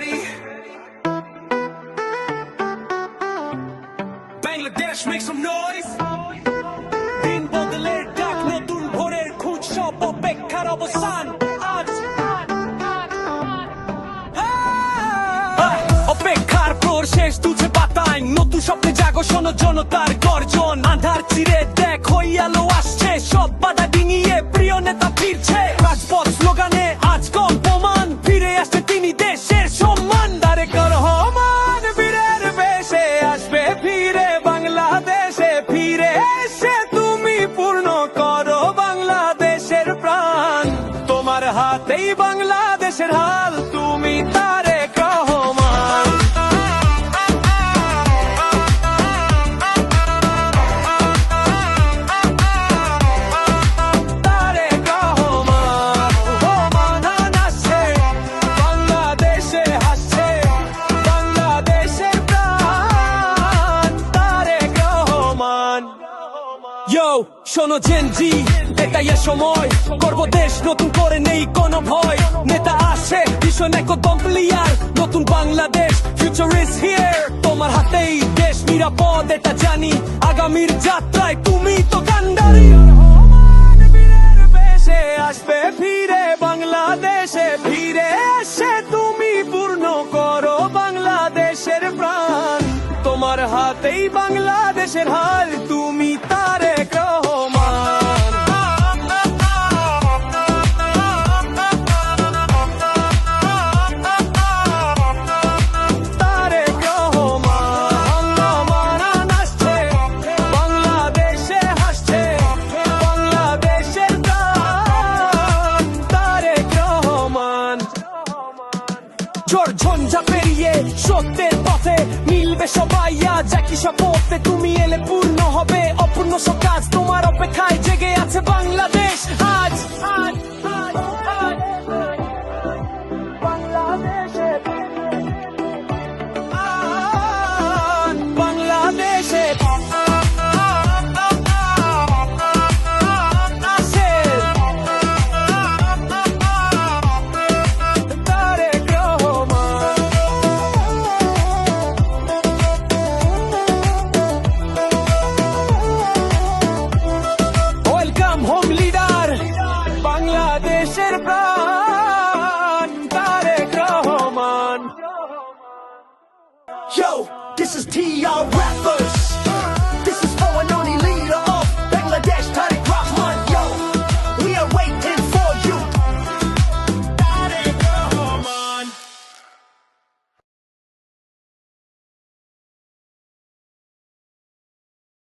ready? Bangladesh, make some noise. দিন বদলের ডাক, নতুন ভোরের খোঁজ, সব অপেক্ষার অবসান আজ। অপেক্ষার প্রহর শেষ, তুঝে পাতায় নতুন স্বপ্নে জাগো, শোনো জনতার গর্জন। আধার চিরে দেখ হই আলো আসছে, সব বাধা ডিঙিয়ে প্রিয় নেতা ফিরছে। রাজপথ স্লোগানে আজ কম্পমান, ফিরে আসছে তিনি দেশের সম্মান। তারেক রহমান বীরের বেশে আসবে ফিরে বাংলাদেশে, ফিরে এসে তুমি পূর্ণ করো বাংলাদেশের প্রাণ। তোমার হাতেই বাংলাদেশের হাল, তুমি তারেক রহমান। তারেক রহমান রহমান আসছে, বাংলাদেশে হাসছে বাংলাদেশের প্রাণ। তারেক রহমান। Yo, শোনো জেনজি, এটাই সময়, করব দেশ নতুন করে, নেই কোনো ভয়। নেতা আসে ভীষণ একদম ক্লিয়ার, নতুন বাংলাদেশ, ফিউচার ইজ হিয়ার। তোমার হাতেই দেশ নিরাপদ, এটা জানি, আগামীর যাত্রায় তুমি তো কান্ডারি। বীরের বেশে আসবে ফিরে বাংলাদেশে, ফিরে এসে তুমি পূর্ণ করো বাংলাদেশের প্রাণ। তোমার হাতেই বাংলাদেশের হাল, তুমি তারেক রহমান। তারেক রহমান রহমান আসছে, বাংলাদেশে হাসছে বাংলাদেশের প্রাণ। তারেক রহমান। ঝড় ঝঞ্ঝা পেরিয়ে সত্যের পথে মিলবে সবাই আজ একই শপথে। তুমি এলে পূর্ণ হবে অপূর্ণ সব কাজ, তোমার অপেক্ষায় জেগে আছে বাংলাদেশ আজ। বাংলাদেশে বাংলাদেশে Tarek Rahman. Welcome home leader, বাংলাদেশের প্রাণ। Tarique Rahman. Yo, this is TR Rappers.